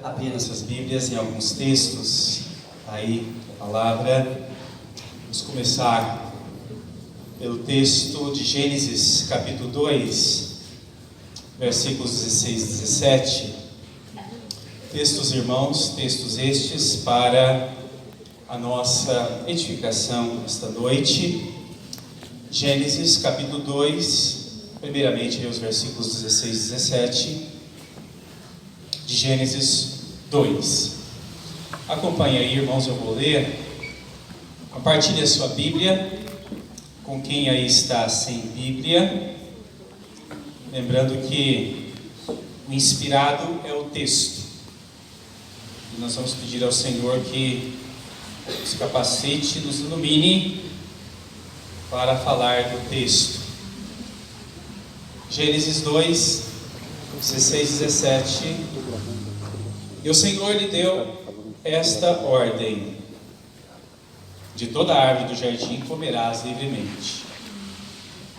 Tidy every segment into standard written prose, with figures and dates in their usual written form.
Abrir nossas Bíblias em alguns textos aí da palavra. Vamos começar pelo texto de Gênesis capítulo 2, versículos 16 e 17. Textos, irmãos, textos estes para a nossa edificação esta noite. Gênesis capítulo 2, primeiramente os versículos 16 e 17. De Gênesis 2. Acompanhe aí, irmãos, eu vou ler. Compartilhe a sua Bíblia com quem aí está sem Bíblia. Lembrando que o inspirado é o texto. E nós vamos pedir ao Senhor que nos capacite, nos ilumine para falar do texto. Gênesis 2, 16 e 17. E o Senhor lhe deu esta ordem: de toda árvore do jardim comerás livremente,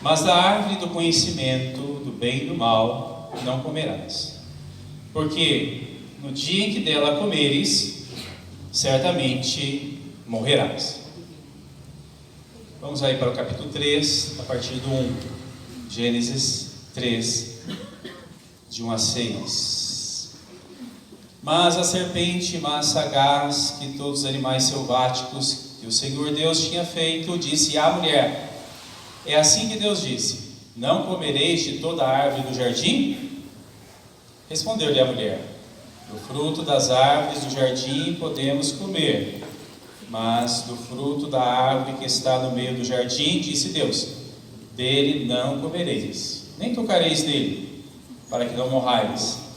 mas da árvore do conhecimento do bem e do mal não comerás, porque no dia em que dela comeres, certamente morrerás. Vamos aí para o capítulo 3, a partir do 1. Gênesis 3, de 1 a 6. Mas a serpente mais sagaz que todos os animais selváticos que o Senhor Deus tinha feito, disse à mulher: é assim que Deus disse: não comereis de toda a árvore do jardim? Respondeu-lhe a mulher: do fruto das árvores do jardim podemos comer, mas do fruto da árvore que está no meio do jardim, disse Deus: dele não comereis, nem tocareis nele, para que não morrais.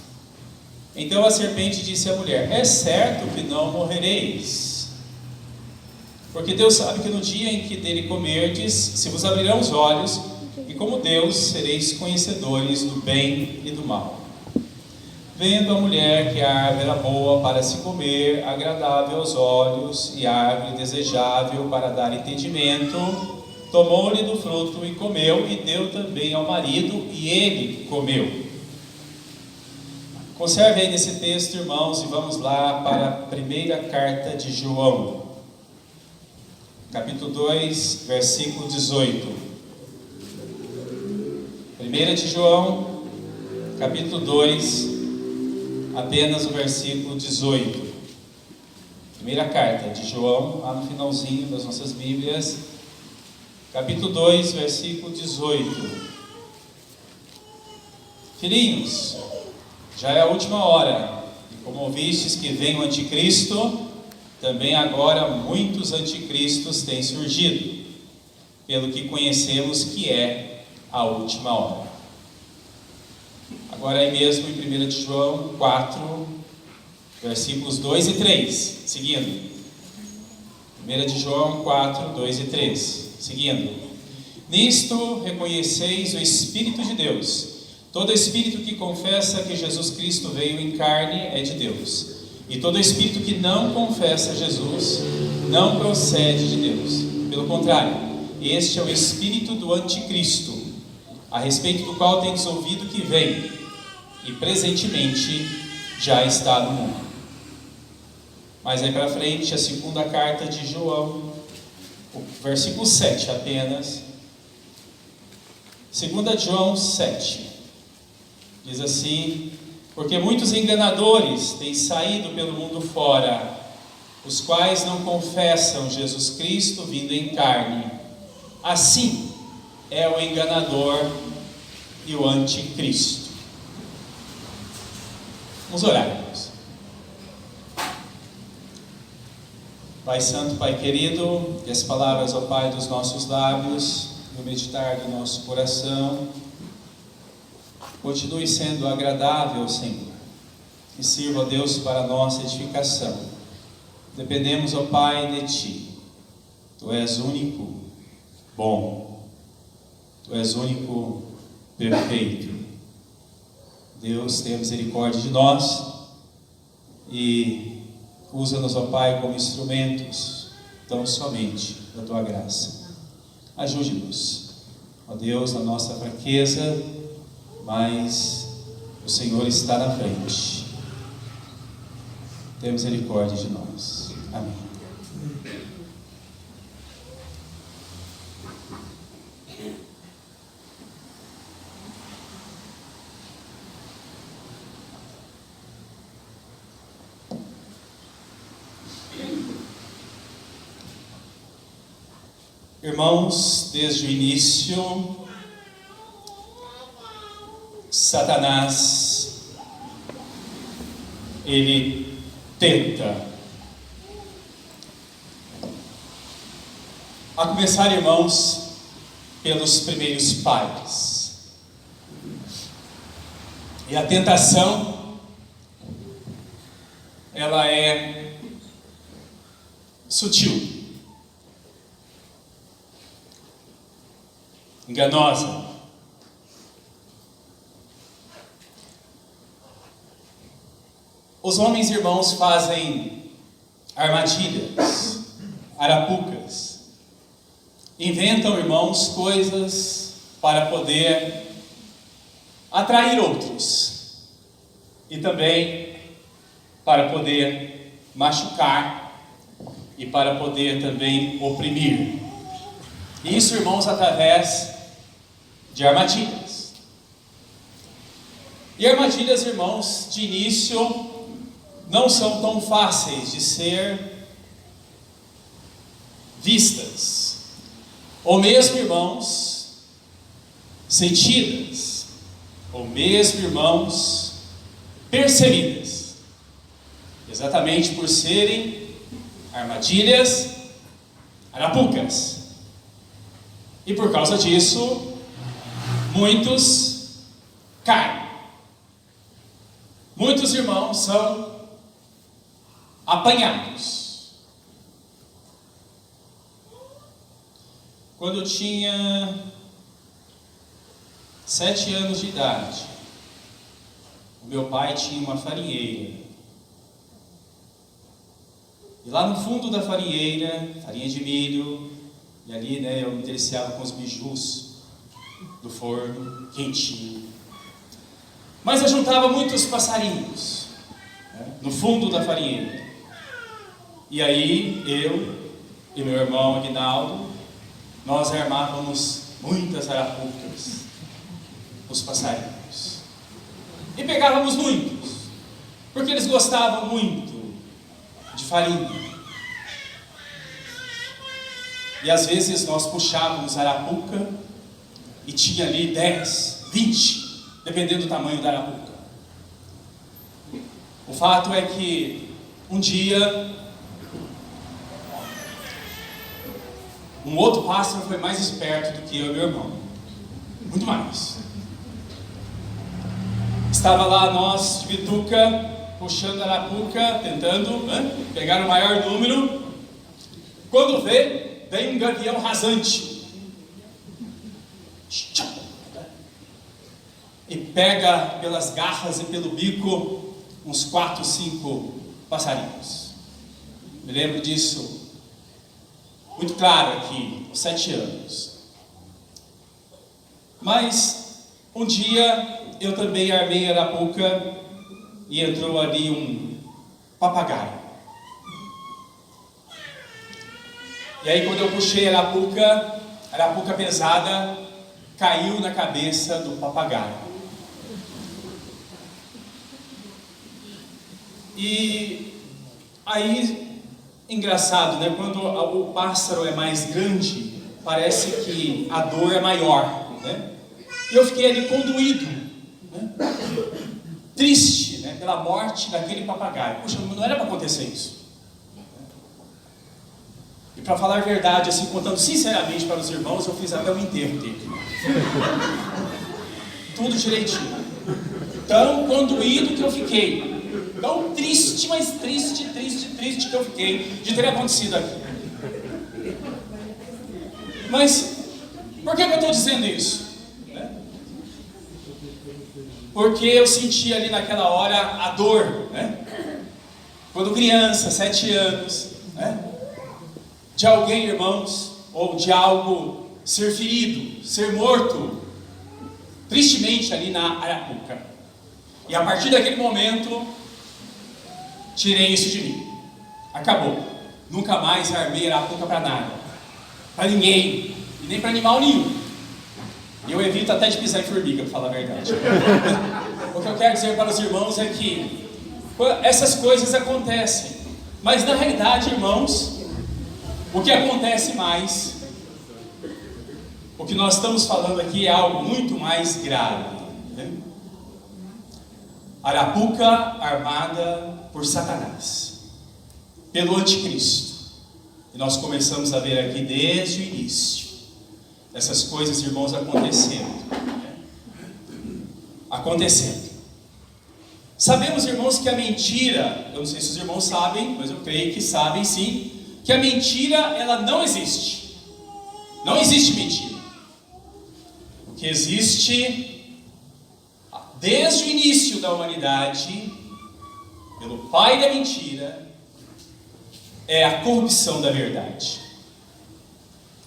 Então a serpente disse à mulher: é certo que não morrereis, porque Deus sabe que no dia em que dele comerdes, se vos abrirão os olhos, e como Deus sereis conhecedores do bem e do mal. Vendo a mulher que a árvore era boa para se comer, agradável aos olhos, e árvore desejável para dar entendimento, tomou-lhe do fruto e comeu, e deu também ao marido, e ele comeu. Conserve aí nesse texto, irmãos, e vamos lá para a primeira carta de João, capítulo 2, versículo 18. 1 de João, capítulo 2, apenas o versículo 18. Primeira carta de João, lá no finalzinho das nossas Bíblias, capítulo 2, versículo 18. Filhinhos, já é a última hora, e como ouvistes que vem o anticristo, também agora muitos anticristos têm surgido, pelo que conhecemos que é a última hora. Agora aí mesmo em 1 de João 4, versículos 2 e 3, seguindo. 1 de João 4, 2 e 3, seguindo. Nisto reconheceis o Espírito de Deus. Todo espírito que confessa que Jesus Cristo veio em carne é de Deus. E todo espírito que não confessa Jesus não procede de Deus. Pelo contrário, este é o espírito do anticristo, a respeito do qual tendes ouvido que vem, e presentemente já está no mundo. Mas aí para frente, a segunda carta de João, o versículo 7 apenas. 2 João 7. Diz assim: porque muitos enganadores têm saído pelo mundo fora, os quais não confessam Jesus Cristo vindo em carne. Assim é o enganador e o anticristo. Vamos orar, irmãos. Pai Santo, Pai querido, que as palavras, ó Pai, dos nossos lábios, no meditar do nosso coração, continue sendo agradável, Senhor, e sirva, Deus, para a nossa edificação. Dependemos, ó Pai, de Ti. Tu és único, bom. Tu és único, perfeito. Deus, tenha misericórdia de nós e usa-nos, ó Pai, como instrumentos, tão somente da Tua graça. Ajude-nos, ó Deus, na nossa fraqueza, mas o Senhor está na frente. tenha misericórdia de nós. Amém. Irmãos, desde o início, Satanás, ele tenta. A começar, irmãos, pelos primeiros pais. E a tentação, ela é sutil, enganosa. Os homens, irmãos, fazem armadilhas, arapucas, inventam, irmãos, coisas para poder atrair outros e também para poder machucar e para poder também oprimir. Isso, irmãos, através de armadilhas. E armadilhas, irmãos, de início não são tão fáceis de ser vistas, ou mesmo, irmãos, sentidas, ou mesmo, irmãos, percebidas, exatamente por serem armadilhas, arapucas. E por causa disso, muitos caem. Muitos irmãos são apanhados. Quando eu tinha 7 anos de idade, o meu pai tinha uma farinheira. E lá no fundo da farinheira, farinha de milho, e ali, né, eu me deliciava com os bijus do forno, quentinho. Mas eu juntava muitos passarinhos, né, no fundo da farinheira. E aí, eu e meu irmão Aguinaldo, nós armávamos muitas arapucas, os passarinhos. E pegávamos muitos, porque eles gostavam muito de farinha. E às vezes nós puxávamos a arapuca e tinha ali 10, 20, dependendo do tamanho da arapuca. O fato é que um dia um outro pássaro foi mais esperto do que eu e meu irmão, muito mais. Estava lá nós de bituca, puxando a arapuca, tentando pegar o maior número. Quando vem um gavião rasante e pega pelas garras e pelo bico uns 4, 5 passarinhos. Me lembro disso muito claro aqui, aos 7 anos. Mas um dia eu também armei a arapuca e entrou ali um papagaio. E aí quando eu puxei a arapuca pesada caiu na cabeça do papagaio. E aí, engraçado, né? Quando o pássaro é mais grande, parece que a dor é maior, né? E eu fiquei ali condoído, né? Triste, né? Pela morte daquele papagaio. Puxa, não era para acontecer isso. E para falar a verdade, assim, contando sinceramente para os irmãos, eu fiz até o enterro dele. Tudo direitinho. Tão condoído que eu fiquei. Tão triste, mas triste que eu fiquei de ter acontecido aqui. Mas, por que eu estou dizendo isso? Porque eu senti ali naquela hora a dor, né? Quando criança, 7 anos, né? De alguém, irmãos, ou de algo ser ferido, ser morto, tristemente ali na arapuca. E a partir daquele momento, tirei isso de mim. Acabou. Nunca mais armei arapuca para nada. Para ninguém. E nem para animal nenhum. E eu evito até de pisar em formiga, para falar a verdade. O que eu quero dizer para os irmãos é que essas coisas acontecem. Mas na realidade, irmãos, o que acontece mais, o que nós estamos falando aqui é algo muito mais grave. Né? Arapuca armada por Satanás, pelo anticristo. E nós começamos a ver aqui desde o início essas coisas, irmãos, acontecendo. Acontecendo. Sabemos, irmãos, que a mentira, eu não sei se os irmãos sabem, mas eu creio que sabem sim, que a mentira, ela não existe. Não existe mentira. O que existe, desde o início da humanidade, pelo pai da mentira, é a corrupção da verdade.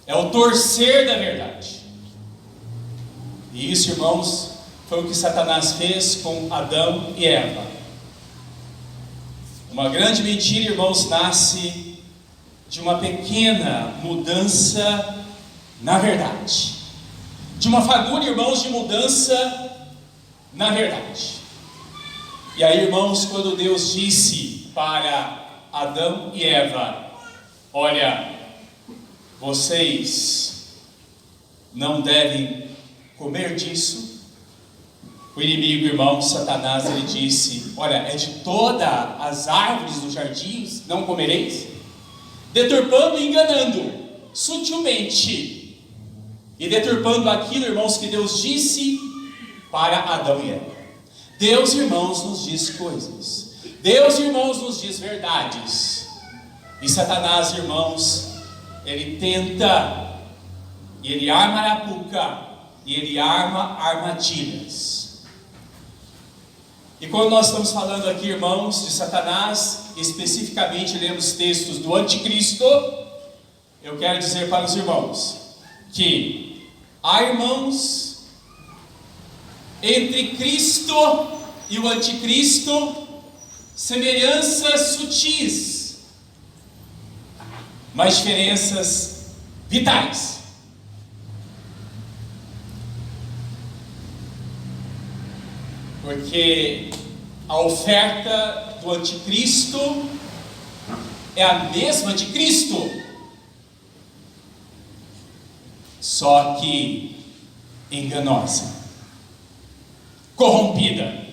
É o torcer da verdade. E isso, irmãos, foi o que Satanás fez com Adão e Eva. Uma grande mentira, irmãos, nasce de uma pequena mudança na verdade. De uma fagulha, irmãos, de mudança na verdade. E aí, irmãos, quando Deus disse para Adão e Eva: olha, vocês não devem comer disso. O inimigo, irmão, Satanás, ele disse: olha, é de todas as árvores dos jardins não comereis? Deturpando e enganando, sutilmente, e deturpando aquilo, irmãos, que Deus disse para Adão e Eva. Deus, irmãos, nos diz coisas. Deus, irmãos, nos diz verdades. E Satanás, irmãos, ele tenta, e ele arma arapuca, e ele arma armadilhas. E quando nós estamos falando aqui, irmãos, de Satanás, especificamente lemos textos do anticristo, eu quero dizer para os irmãos que há, irmãos, entre Cristo e o anticristo, semelhanças sutis, mas diferenças vitais. Porque a oferta do anticristo é a mesma de Cristo, só que enganosa, corrompida.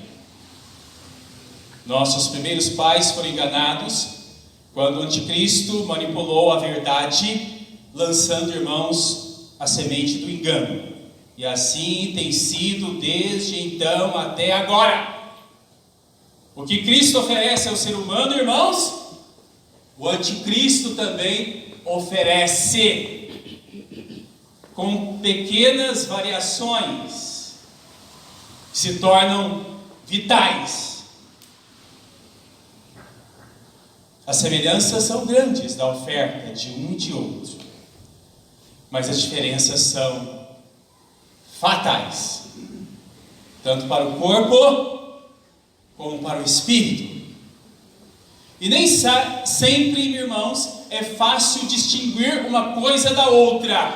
Nossos primeiros pais foram enganados quando o anticristo manipulou a verdade, lançando, irmãos, a semente do engano. E assim tem sido desde então até agora. O que Cristo oferece ao ser humano, irmãos, o anticristo também oferece, com pequenas variações que se tornam vitais. As semelhanças são grandes da oferta de um e de outro, mas as diferenças são fatais, tanto para o corpo como para o espírito. E nem sempre, irmãos, é fácil distinguir uma coisa da outra,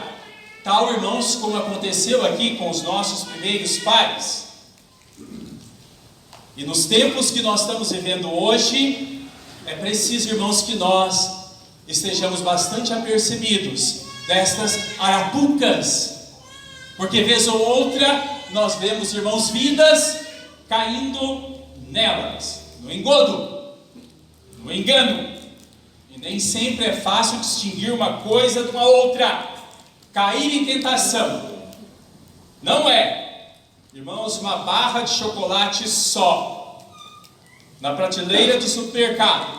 tal, irmãos, como aconteceu aqui com os nossos primeiros pais. E nos tempos que nós estamos vivendo hoje, é preciso, irmãos, que nós estejamos bastante apercebidos destas arapucas, porque vez ou outra nós vemos, irmãos, vidas caindo nelas, no engodo, no engano. E nem sempre é fácil distinguir uma coisa de uma outra. Cair em tentação não é, irmãos, uma barra de chocolate só na prateleira do supermercado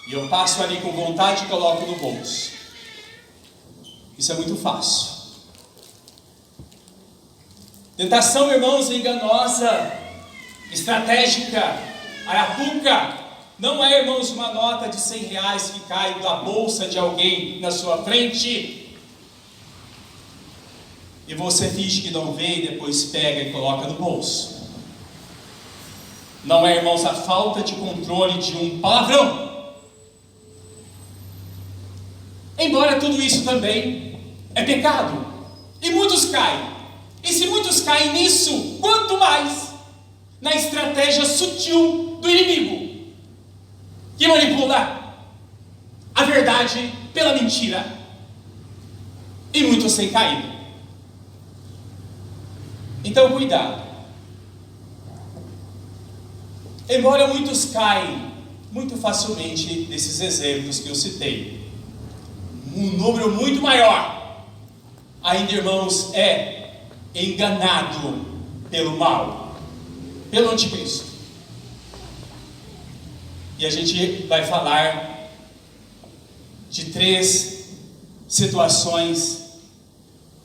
e eu passo ali com vontade e coloco no bolso. Isso é muito fácil. Tentação, irmãos, enganosa, estratégica, arapuca, não é, irmãos, uma nota de 100 reais que cai da bolsa de alguém na sua frente e você finge que não vê e depois pega e coloca no bolso. não é, irmãos, a falta de controle de um palavrão. Embora tudo isso também é pecado, e muitos caem. E se muitos caem nisso, quanto mais na estratégia sutil do inimigo, que manipula a verdade pela mentira, e muitos têm caído. Então, cuidado. Embora muitos caem muito facilmente nesses exemplos que eu citei, um número muito maior ainda, irmãos, é enganado pelo mal, pelo anticristo. E a gente vai falar de 3 situações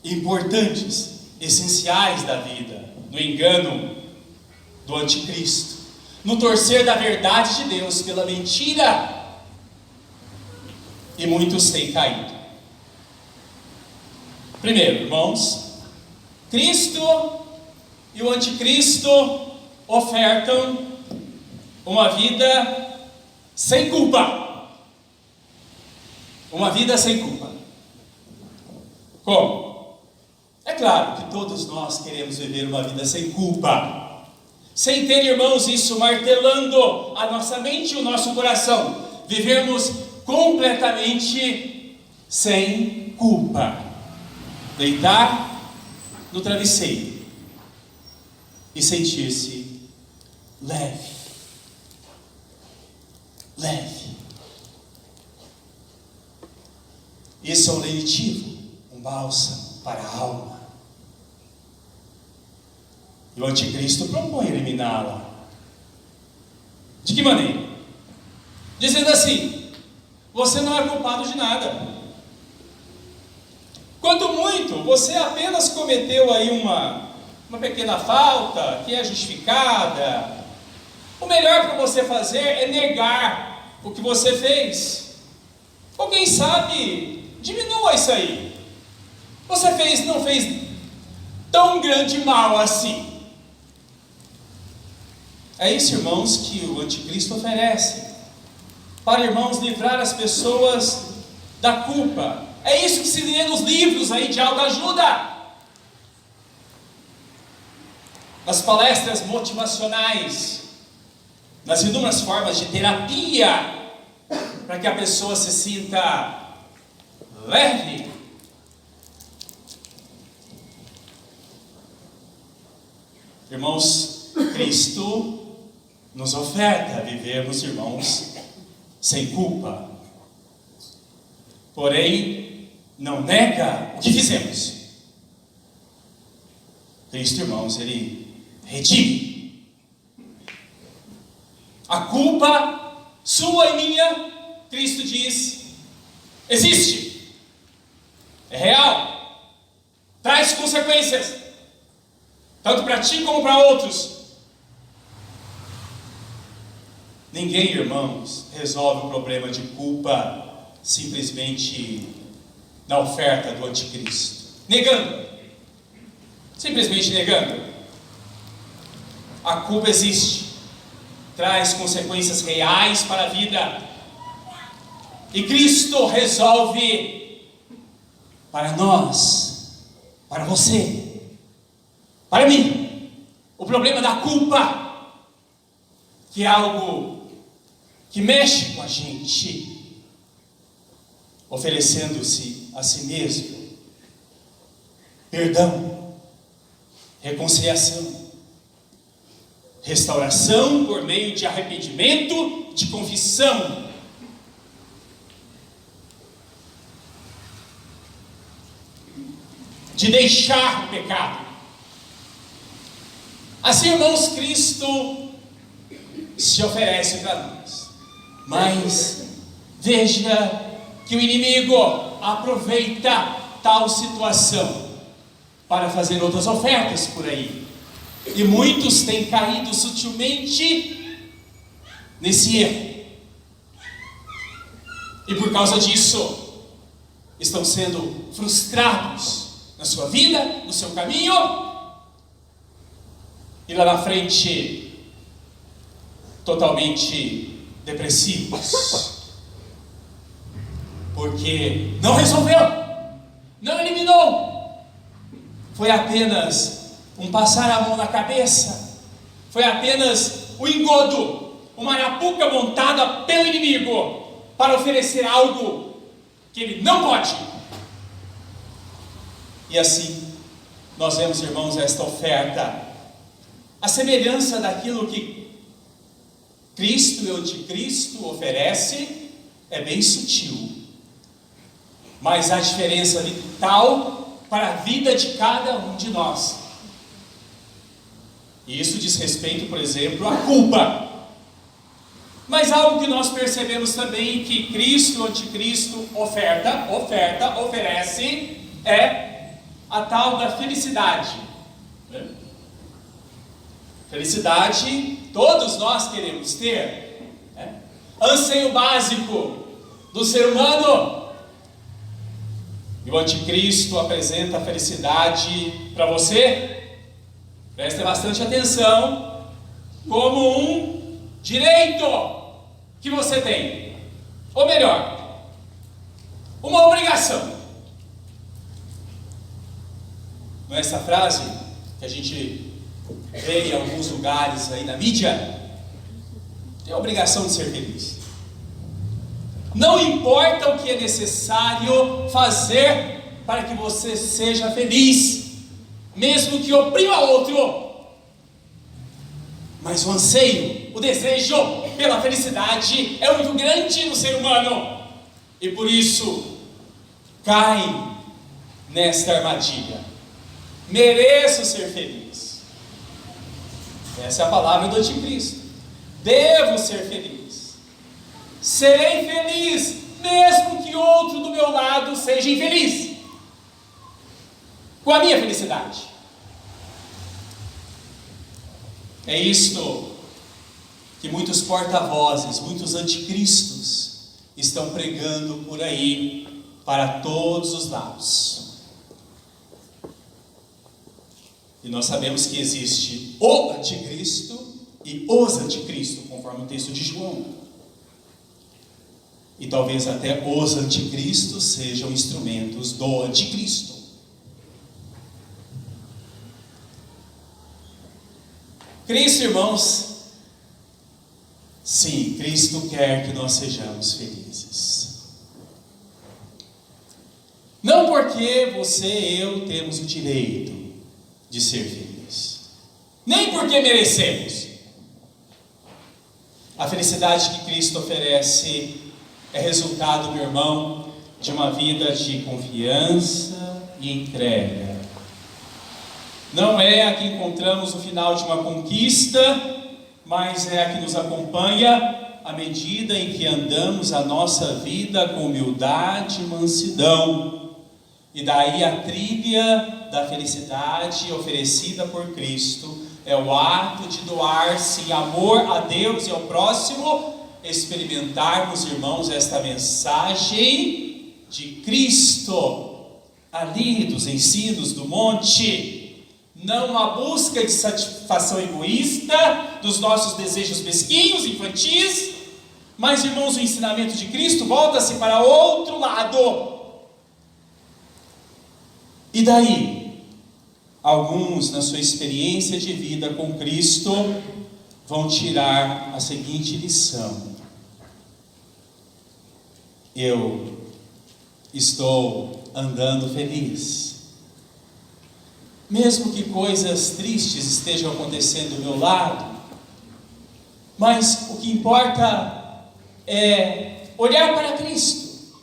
importantes, essenciais da vida, no engano do anticristo, no torcer da verdade de Deus pela mentira, e muitos têm caído. Primeiro, irmãos, Cristo e o anticristo ofertam uma vida sem culpa. Uma vida sem culpa. Como? É claro que todos nós queremos viver uma vida sem culpa, sem ter, irmãos, isso martelando a nossa mente e o nosso coração. Vivermos completamente sem culpa. Deitar no travesseiro e sentir-se leve. Leve. Isso é um lenitivo, um bálsamo para a alma. E o anticristo propõe eliminá-la. De que maneira? Dizendo assim: você não é culpado de nada. Quanto muito, você apenas cometeu aí uma pequena falta que é justificada. O melhor para você fazer é negar o que você fez. Ou quem sabe, diminua isso aí. Você não fez tão grande mal assim. É isso, irmãos, que o anticristo oferece, para, irmãos, livrar as pessoas da culpa. É isso que se lê nos livros aí de autoajuda, nas palestras motivacionais, nas inúmeras formas de terapia, para que a pessoa se sinta leve. Irmãos, Cristo nos oferta vivermos, irmãos, sem culpa. Porém, não nega o que fizemos. Cristo, irmãos, ele redime. A culpa sua e minha, Cristo diz, existe, é real, traz consequências, tanto para ti como para outros. Ninguém, irmãos, resolve o problema de culpa simplesmente na oferta do anticristo, negando, simplesmente negando. A culpa existe, traz consequências reais para a vida, e Cristo resolve para nós, para você, para mim, o problema da culpa, que é algo que mexe com a gente, oferecendo-se a si mesmo perdão, reconciliação, restauração por meio de arrependimento, de confissão. De deixar o pecado. Assim, irmãos, Cristo se oferece para nós. Mas veja que o inimigo aproveita tal situação para fazer outras ofertas por aí. E muitos têm caído sutilmente nesse erro. E por causa disso, estão sendo frustrados na sua vida, no seu caminho. E lá na frente, totalmente depressivos, porque não resolveu, não eliminou, foi apenas um passar a mão na cabeça, foi apenas o engodo, uma arapuca montada pelo inimigo para oferecer algo que ele não pode. E assim nós vemos, irmãos, esta oferta, a semelhança daquilo que Cristo e o anticristo oferece, é bem sutil, mas a diferença vital para a vida de cada um de nós. E isso diz respeito, por exemplo, à culpa. Mas algo que nós percebemos também que Cristo e o anticristo oferece é a tal da felicidade. Felicidade todos nós queremos ter, né? Anseio básico do ser humano. E o anticristo apresenta a felicidade para você, preste bastante atenção, como um direito que você tem, ou melhor, uma obrigação. Não é essa frase que a gente vê em alguns lugares aí na mídia? Tem a obrigação de ser feliz. Não importa o que é necessário fazer para que você seja feliz, mesmo que oprima outro, mas o anseio, o desejo pela felicidade é muito grande no ser humano, e por isso cai nesta armadilha. Mereço ser feliz. Essa é a palavra do anticristo. Devo ser feliz. Serei feliz, mesmo que outro do meu lado seja infeliz com a minha felicidade. É isto que muitos porta-vozes, muitos anticristos estão pregando por aí para todos os lados. E nós sabemos que existe o anticristo e os anticristos, conforme o texto de João. E talvez até os anticristos sejam instrumentos do anticristo. Cristo, irmãos, sim, Cristo quer que nós sejamos felizes. Não porque você e eu temos o direito de ser feliz, nem porque merecemos. A felicidade que Cristo oferece é resultado, meu irmão, de uma vida de confiança e entrega. Não é a que encontramos no final de uma conquista, mas é a que nos acompanha à medida em que andamos a nossa vida com humildade e mansidão. E daí a trilha da felicidade oferecida por Cristo é o ato de doar-se em amor a Deus e ao próximo, experimentarmos, irmãos, esta mensagem de Cristo, ali dos ensinos do monte. Não a busca de satisfação egoísta dos nossos desejos mesquinhos, infantis, mas, irmãos, o ensinamento de Cristo volta-se para outro lado. E daí, alguns, na sua experiência de vida com Cristo, vão tirar a seguinte lição: eu estou andando feliz, mesmo que coisas tristes estejam acontecendo do meu lado, mas o que importa é olhar para Cristo,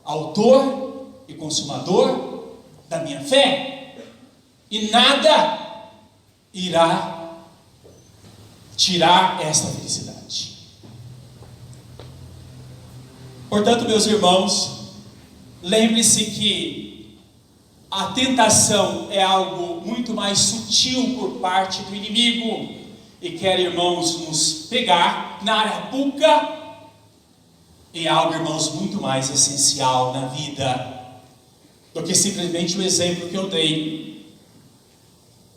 autor e consumador da minha fé, e nada irá tirar esta felicidade. Portanto, meus irmãos, lembre-se que a tentação é algo muito mais sutil por parte do inimigo, e quer, irmãos, nos pegar na arapuca em algo, irmãos, muito mais essencial na vida do que simplesmente o exemplo que eu dei.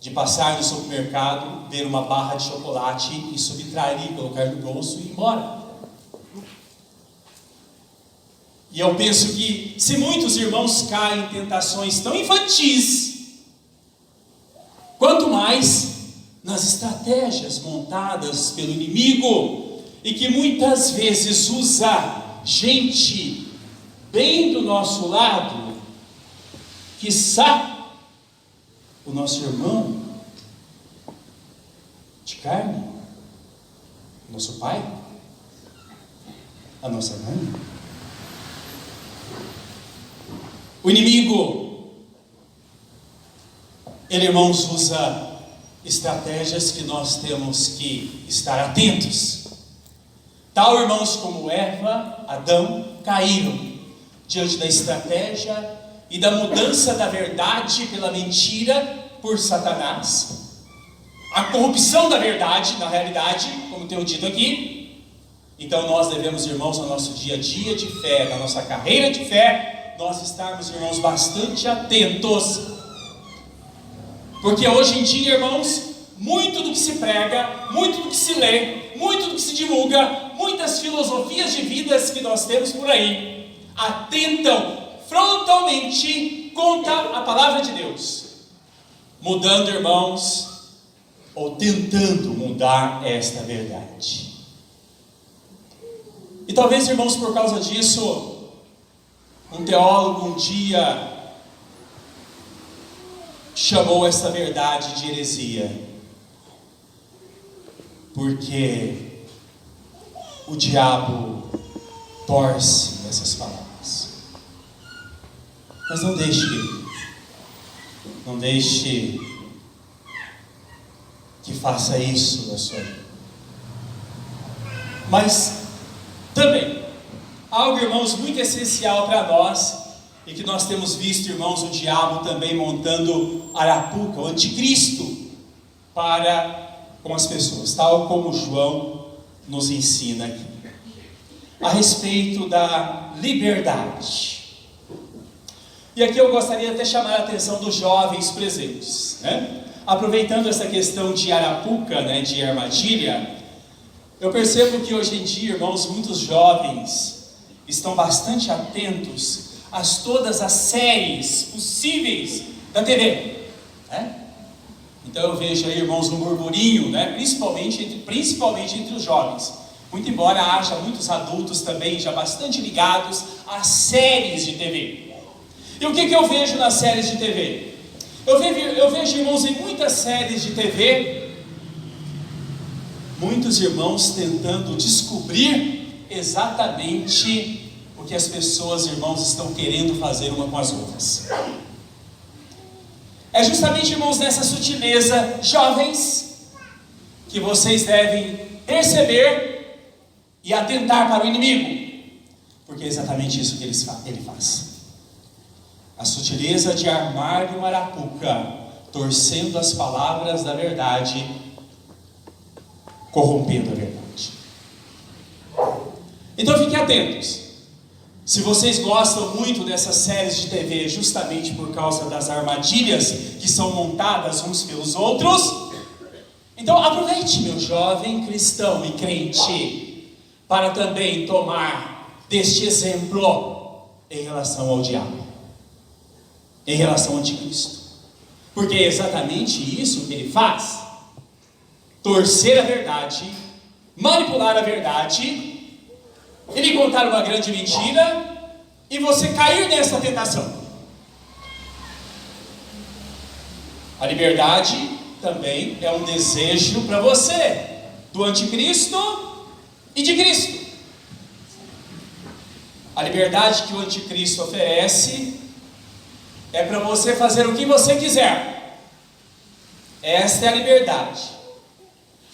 de passar no supermercado, ver uma barra de chocolate e subtrair, colocar no bolso e ir embora. E eu penso que se muitos irmãos caem em tentações tão infantis, quanto mais nas estratégias montadas pelo inimigo, e que muitas vezes usa gente bem do nosso lado, quiçá o nosso irmão de carne, nosso pai, a nossa mãe. O inimigo, ele, irmãos, usa estratégias que nós temos que estar atentos. Tal, irmãos, como Eva, Adão, caíram diante da estratégia e da mudança da verdade pela mentira por Satanás. A corrupção da verdade, na realidade, como tenho dito aqui. Então nós devemos, irmãos, no nosso dia a dia de fé, na nossa carreira de fé, nós estarmos, irmãos, bastante atentos. Porque hoje em dia, irmãos, muito do que se prega, muito do que se lê, muito do que se divulga, muitas filosofias de vidas que nós temos por aí, atentam frontalmente contra a palavra de Deus, mudando, irmãos, ou tentando mudar esta verdade. E talvez, irmãos, por causa disso, um teólogo um dia chamou essa verdade de heresia, porque o diabo torce essas palavras. Mas não deixe que faça isso na sua vida. Mas também, algo, irmãos, muito essencial para nós, e que nós temos visto, irmãos, o diabo também montando arapuca, o anticristo, com as pessoas, tal como João nos ensina aqui, a respeito da liberdade. E aqui eu gostaria até de chamar a atenção dos jovens presentes, né? Aproveitando essa questão de arapuca, né, de armadilha, eu percebo que hoje em dia, irmãos, muitos jovens estão bastante atentos a todas as séries possíveis da TV, né? Então eu vejo aí, irmãos, um burburinho, né, principalmente entre os jovens, muito embora haja muitos adultos também já bastante ligados às séries de TV. E o que eu vejo nas séries de TV? Eu vejo, irmãos, em muitas séries de TV, muitos irmãos tentando descobrir exatamente o que as pessoas, irmãos, estão querendo fazer uma com as outras. É justamente, irmãos, nessa sutileza, jovens, que vocês devem perceber e atentar para o inimigo, porque é exatamente isso que ele faz. A sutileza de armar uma arapuca, torcendo as palavras da verdade, corrompendo a verdade. Então fiquem atentos. Se vocês gostam muito dessas séries de TV, justamente por causa das armadilhas que são montadas uns pelos outros, então aproveite, meu jovem cristão e crente, para também tomar deste exemplo em relação ao diabo, em relação ao anticristo, porque é exatamente isso que ele faz: torcer a verdade, manipular a verdade, ele contar uma grande mentira e você cair nessa tentação. A liberdade também é um desejo para você, do anticristo e de Cristo. A liberdade que o anticristo oferece é para você fazer o que você quiser. Esta é a liberdade.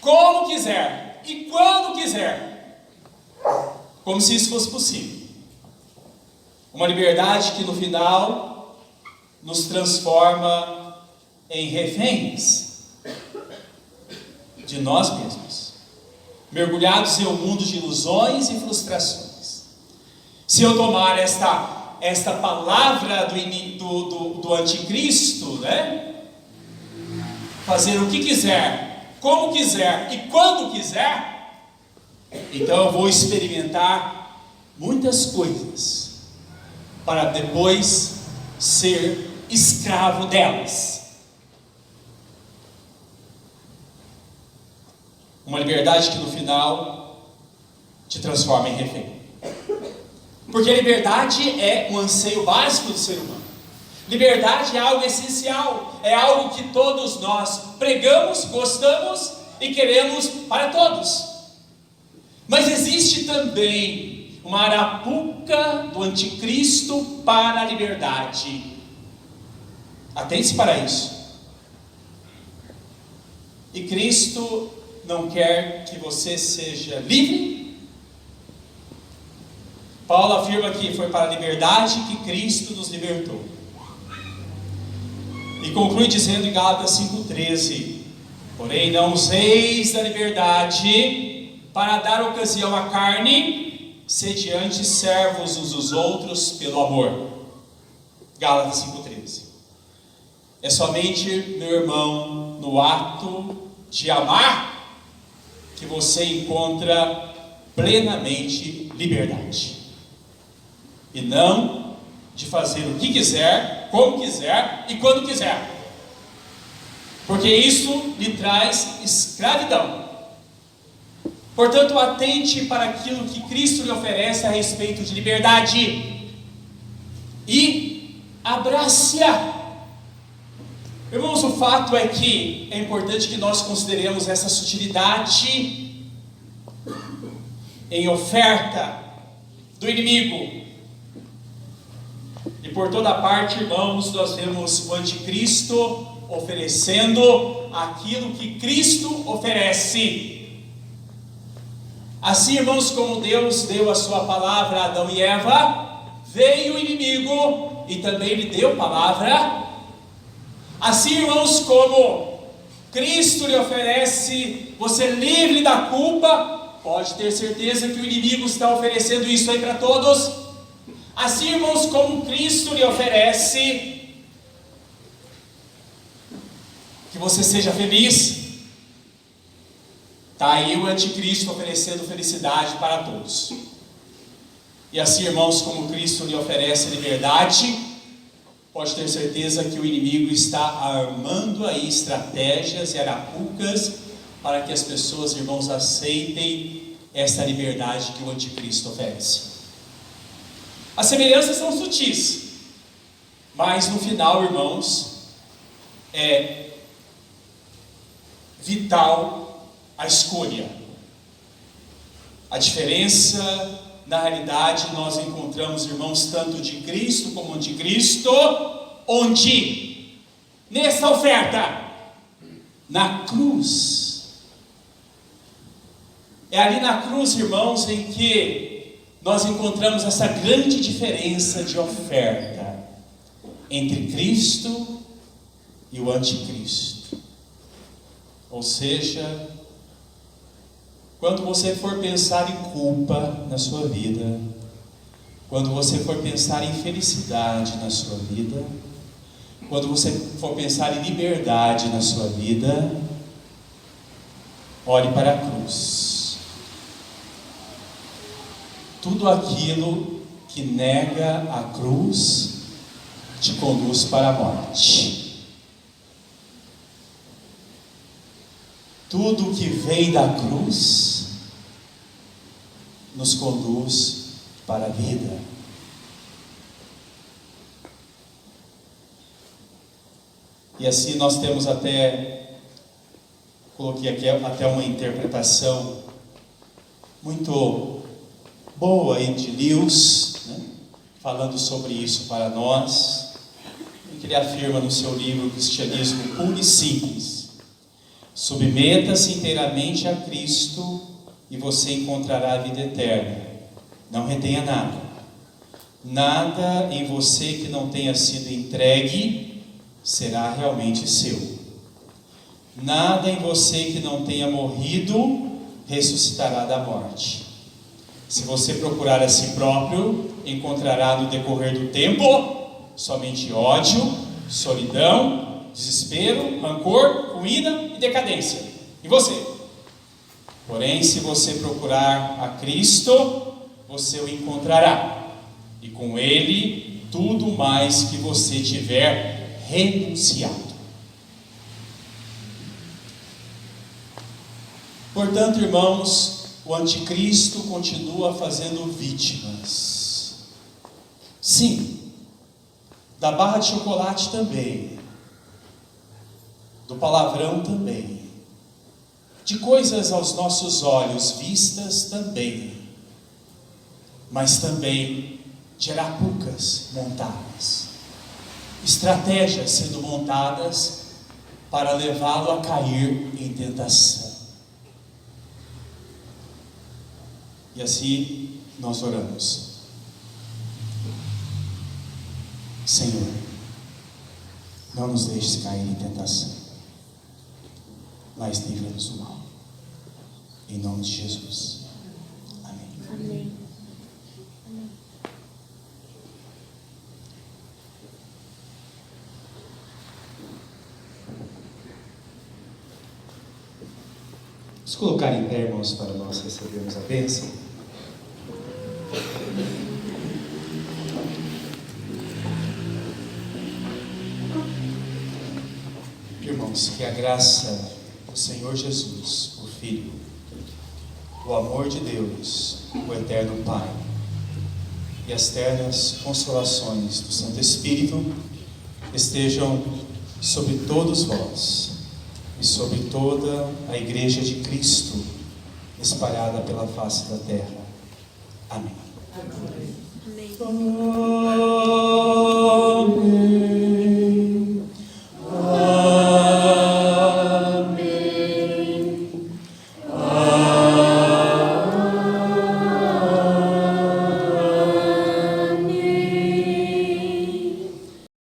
Como quiser e quando quiser. Como se isso fosse possível. Uma liberdade que no final nos transforma em reféns de nós mesmos, mergulhados em um mundo de ilusões e frustrações. Se eu tomar esta palavra do anticristo, né, fazer o que quiser, como quiser e quando quiser, então eu vou experimentar muitas coisas para depois ser escravo delas. Uma liberdade que no final te transforma em refém. Porque a liberdade é um anseio básico do ser humano. Liberdade é algo essencial, é algo que todos nós pregamos, gostamos e queremos para todos. Mas existe também uma arapuca do anticristo para a liberdade. Atente-se para isso. E Cristo não quer que você seja livre. Paulo afirma que foi para a liberdade que Cristo nos libertou. E conclui dizendo em Gálatas 5,13: porém não useis da liberdade para dar ocasião à carne, sede antes servos uns dos outros pelo amor. Gálatas 5,13. É somente, meu irmão, no ato de amar que você encontra plenamente liberdade, e não de fazer o que quiser, como quiser e quando quiser, porque isso lhe traz escravidão. Portanto, atente para aquilo que Cristo lhe oferece a respeito de liberdade e abrace-a. Irmãos, o fato é que é importante que nós consideremos essa sutilidade em oferta do inimigo. E por toda parte, irmãos, nós vemos o anticristo oferecendo aquilo que Cristo oferece. Assim, irmãos, como Deus deu a sua palavra a Adão e Eva, veio o inimigo e também lhe deu palavra. Assim, irmãos, como Cristo lhe oferece você livre da culpa, pode ter certeza que o inimigo está oferecendo isso aí para todos. Assim, irmãos, como Cristo lhe oferece que você seja feliz, está aí o anticristo oferecendo felicidade para todos. E assim, irmãos, como Cristo lhe oferece liberdade, pode ter certeza que o inimigo está armando aí estratégias e arapucas para que as pessoas, irmãos, aceitem essa liberdade que o anticristo oferece. As semelhanças são sutis, mas no final, irmãos, é vital a escolha. A diferença, na realidade, nós encontramos, irmãos, tanto de Cristo como anticristo, onde? Nessa oferta, na cruz. É ali na cruz, irmãos, em que nós encontramos essa grande diferença de oferta entre Cristo e o anticristo. Ou seja, quando você for pensar em culpa na sua vida, quando você for pensar em felicidade na sua vida, quando você for pensar em liberdade na sua vida, olhe para a cruz. Tudo aquilo que nega a cruz te conduz para a morte. Tudo que vem da cruz nos conduz para a vida. E assim nós temos coloquei aqui até uma interpretação muito boa aí de Lewis, né, falando sobre isso para nós, e que ele afirma no seu livro Cristianismo Puro e Simples: submeta-se inteiramente a Cristo e você encontrará a vida eterna. Não retenha nada. Nada em você que não tenha sido entregue será realmente seu. Nada em você que não tenha morrido ressuscitará da morte. Se você procurar a si próprio, encontrará no decorrer do tempo somente ódio, solidão, desespero, rancor, ruína e decadência. E você? Porém, se você procurar a Cristo, você o encontrará. E com Ele, tudo mais que você tiver renunciado. Portanto, irmãos, o anticristo continua fazendo vítimas. Sim, da barra de chocolate também, do palavrão também, de coisas aos nossos olhos vistas também, mas também de arapucas montadas, estratégias sendo montadas para levá-lo a cair em tentação. E assim nós oramos: Senhor, não nos deixes cair em tentação, mas livra-nos do mal. Em nome de Jesus. Amém. Amém. Vamos colocar em pé, irmãos, para nós recebermos a bênção. Irmãos, que a graça do Senhor Jesus, o Filho, o amor de Deus, o eterno Pai, e as ternas consolações do Santo Espírito estejam sobre todos vós e sobre toda a Igreja de Cristo espalhada pela face da terra. Amém. Amém.